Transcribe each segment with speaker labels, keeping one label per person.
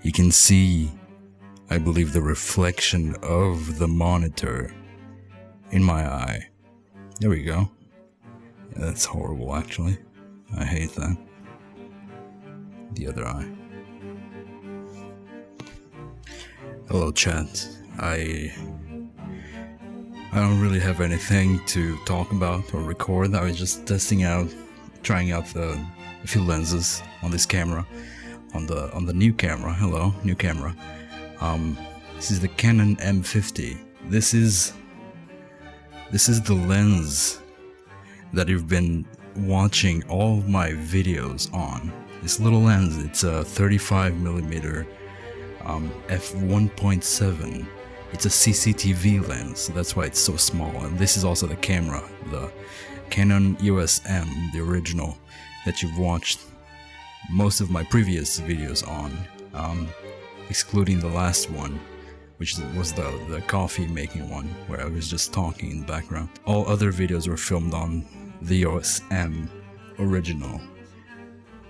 Speaker 1: You can see, I believe, the reflection of the monitor in my eye. There we go. Yeah, that's horrible, actually. I hate that. The other eye. Hello, chat. I don't really have anything to talk about or record. I was just trying out a few lenses on this camera, on the new camera. Hello, new camera. This is the Canon M50. This is the lens that you've been watching all of my videos on. This little lens. It's a 35mm f1.7. It's a CCTV lens, so that's why it's so small. And this is also the camera, the Canon EOS M, the original that you've watched most of my previous videos on, excluding the last one, which was the coffee making one, where I was just talking in the background. All other videos were filmed on the EOS M original.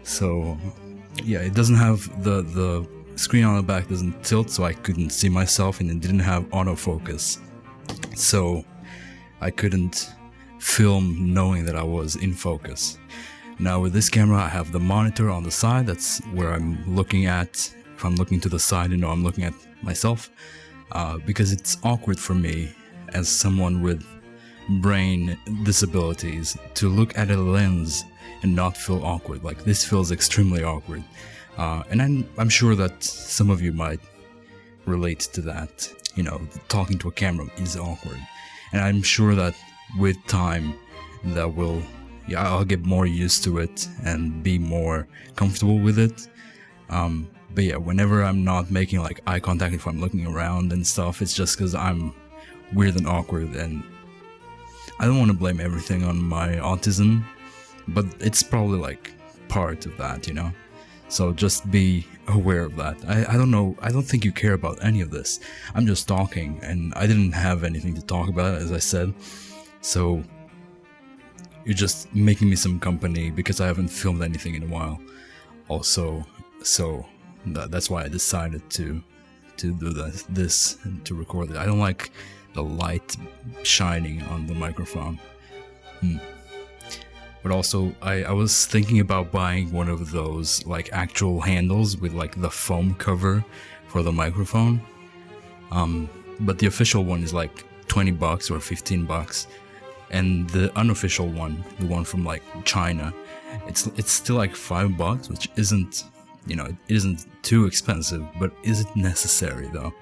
Speaker 1: So yeah, it doesn't have the screen on the back doesn't tilt, so I couldn't see myself, and it didn't have autofocus, so I couldn't film knowing that I was in focus. Now with this camera, I have the monitor on the side. That's where I'm looking at. If I'm looking to the side, I'm looking at myself, because it's awkward for me as someone with brain disabilities to look at a lens and not feel awkward. Like, this feels extremely awkward. And I'm sure that some of you might relate to that. Talking to a camera is awkward. And I'm sure that with time I'll get more used to it and be more comfortable with it. But yeah, whenever I'm not making like eye contact, if I'm looking around and stuff, it's just because I'm weird and awkward, and I don't want to blame everything on my autism, but it's probably like part of that, So just be aware of that. I don't know, I don't think you care about any of this. I'm just talking, and I didn't have anything to talk about, as I said. So you're just making me some company because I haven't filmed anything in a while. Also, so that's why I decided to do this and to record it. I don't like the light shining on the microphone. But also, I was thinking about buying one of those like actual handles with like the foam cover for the microphone. But the official one is like $20 or $15, and the unofficial one, the one from like China, it's still like $5, which isn't, it isn't too expensive, but is it necessary though?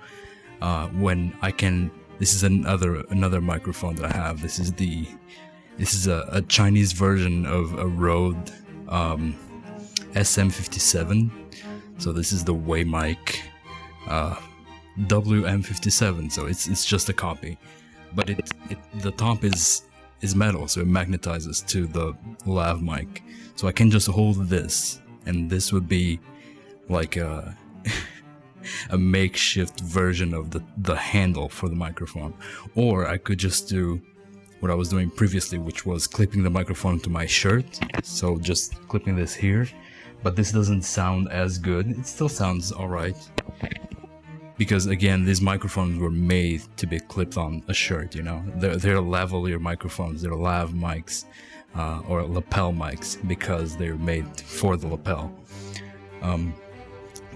Speaker 1: When I can, this is another microphone that I have. This is a Chinese version of a Rode SM57. So this is the Waymic WM57. So it's just a copy, but the top is metal, so it magnetizes to the lav mic. So I can just hold this, and this would be like a makeshift version of the handle for the microphone. Or I could just do what I was doing previously, which was clipping the microphone to my shirt. So just clipping this here, but this doesn't sound as good. It still sounds alright, because again, these microphones were made to be clipped on a shirt, They're lavalier microphones, they're lav mics, or lapel mics, because they're made for the lapel.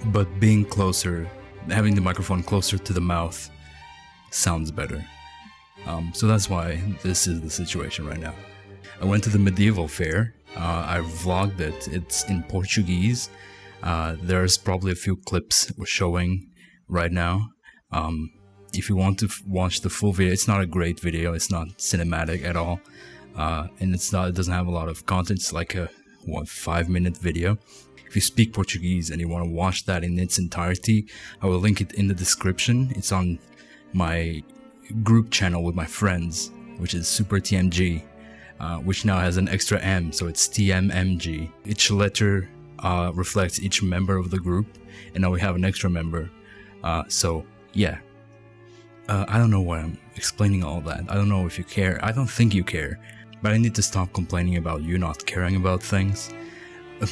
Speaker 1: But being closer, having the microphone closer to the mouth sounds better. So that's why this is the situation right now. I went to the medieval fair. I vlogged it. It's in Portuguese. There's probably a few clips we're showing right now. If you want to watch the full video, it's not a great video. It's not cinematic at all. And it doesn't have a lot of content. It's like a 5-minute video. If you speak Portuguese and you want to watch that in its entirety, I will link it in the description. It's on my group channel with my friends, which is Super TMG, which now has an extra M, so it's TMMG. Each letter reflects each member of the group, and now we have an extra member. So yeah, I don't know why I'm explaining all that. I don't know if you care. I don't think you care. But I need to stop complaining about you not caring about things,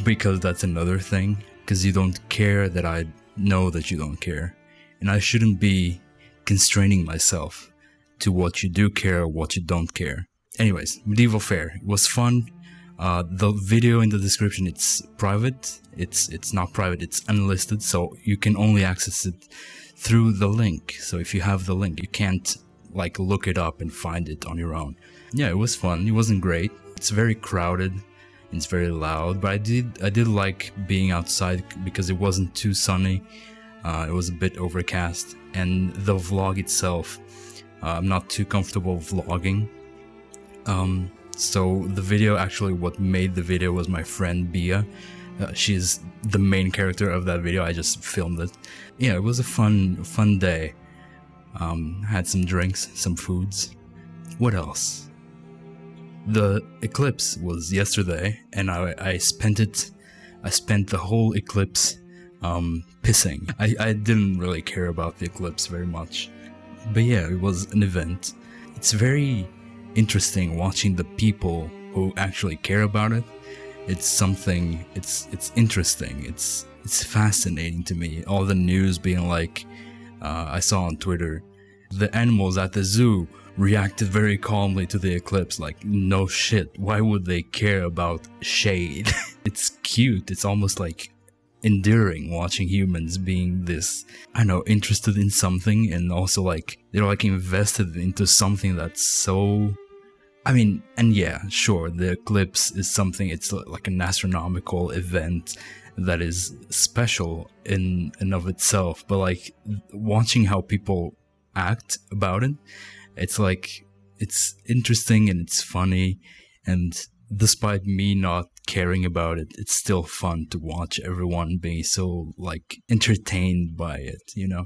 Speaker 1: because that's another thing. Because you don't care that I know that you don't care. And I shouldn't be constraining myself to what you do care or what you don't care. Anyways, Medieval Fair. It was fun. The video in the description, it's private. It's not private, it's unlisted, so you can only access it through the link. So if you have the link, you can't like look it up and find it on your own. Yeah, it was fun. It wasn't great. It's very crowded. It's very loud, but I did like being outside because it wasn't too sunny. It was a bit overcast, and the vlog itself, I'm not too comfortable vlogging. So the video, actually what made the video was my friend Bia. She's the main character of that video. I just filmed it. Yeah, it was a fun day. Had some drinks, some foods. What else? The eclipse was yesterday, and I spent the whole eclipse pissing. I didn't really care about the eclipse very much, but yeah, it was an event. It's very interesting watching the people who actually care about it. It's something. It's interesting. It's fascinating to me. All the news being like, I saw on Twitter, the animals at the zoo reacted very calmly to the eclipse. Like, no shit, why would they care about shade? It's cute. It's almost like endearing watching humans being this, I don't know, interested in something, and also like they're like invested into something that's so, I mean, and yeah, sure, the eclipse is something, it's like an astronomical event that is special in and of itself, but like watching how people act about it, it's like, it's interesting and it's funny, and despite me not caring about it, it's still fun to watch everyone being so like entertained by it, you know?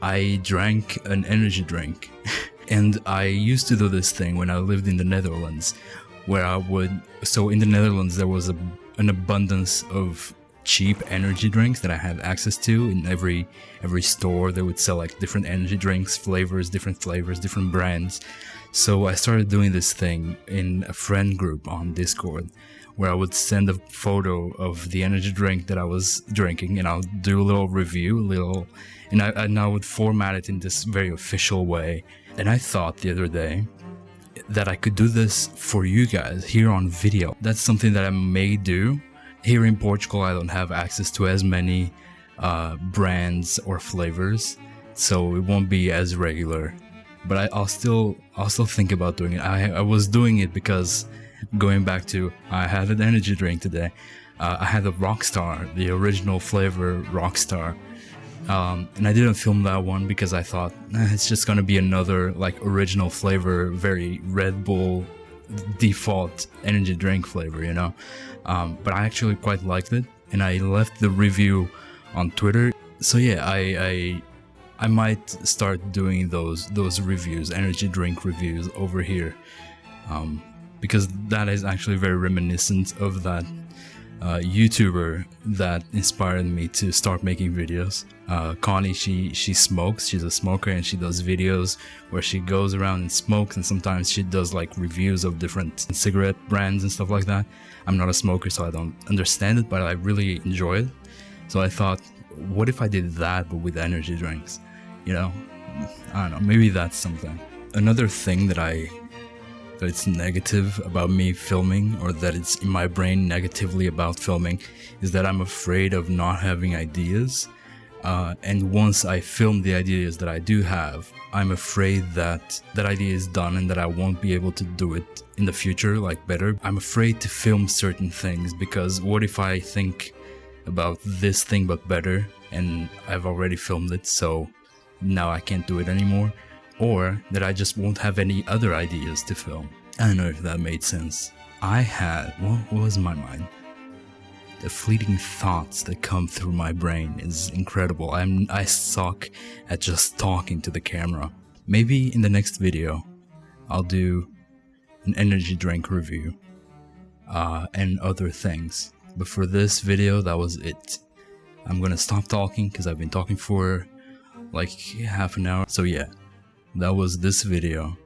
Speaker 1: I drank an energy drink, and I used to do this thing when I lived in the Netherlands, where I would, so in the Netherlands there was an abundance of cheap energy drinks that I had access to. In every store they would sell like different energy drinks, different flavors, different brands. So I started doing this thing in a friend group on Discord, where I would send a photo of the energy drink that I was drinking, and I'll do a little review, and I would format it in this very official way. And I thought the other day that I could do this for you guys here on video. That's something that I may do. Here in Portugal, I don't have access to as many brands or flavors, so it won't be as regular. But I'll still think about doing it. I was doing it because, going back to, I had an energy drink today. I had a Rockstar, the original flavor Rockstar. And I didn't film that one because I thought, it's just gonna be another like original flavor, very Red Bull default energy drink flavor, you know. But I actually quite liked it, and I left the review on Twitter. So yeah, I might start doing those reviews, energy drink reviews over here, because that is actually very reminiscent of that YouTuber that inspired me to start making videos. Connie, she smokes, she's a smoker, and she does videos where she goes around and smokes, and sometimes she does like reviews of different cigarette brands and stuff like that. I'm not a smoker, so I don't understand it, but I really enjoy it. So I thought, what if I did that but with energy drinks? You know, I don't know, maybe that's something. Another thing that it's negative about me filming, or that it's in my brain negatively about filming, is that I'm afraid of not having ideas. And once I film the ideas that I do have, I'm afraid that that idea is done and that I won't be able to do it in the future, like better. I'm afraid to film certain things, because what if I think about this thing but better, and I've already filmed it, so now I can't do it anymore? Or that I just won't have any other ideas to film. I don't know if that made sense. I had, what was in my mind? The fleeting thoughts that come through my brain is incredible. I suck at just talking to the camera. Maybe in the next video, I'll do an energy drink review, and other things. But for this video, that was it. I'm gonna stop talking because I've been talking for like half an hour. So yeah, that was this video.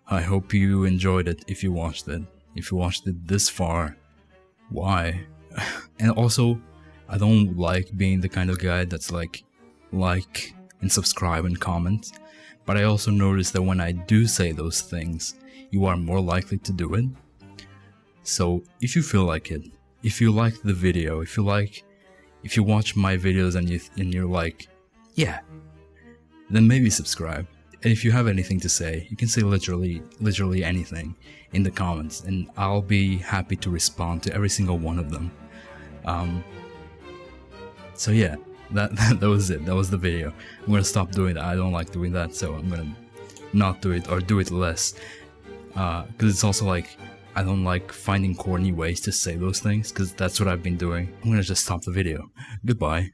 Speaker 1: I hope you enjoyed it if you watched it. If you watched it this far, why? And also, I don't like being the kind of guy that's like and subscribe and comment, but I also notice that when I do say those things, you are more likely to do it. So if you feel like it, if you like the video, if you watch my videos and you're like, yeah, then maybe subscribe. And if you have anything to say, you can say literally anything in the comments, and I'll be happy to respond to every single one of them. So yeah, that was it. That was the video. I'm gonna stop doing that. I don't like doing that, so I'm gonna not do it or do it less. Because it's also like, I don't like finding corny ways to say those things, because that's what I've been doing. I'm gonna just stop the video. Goodbye.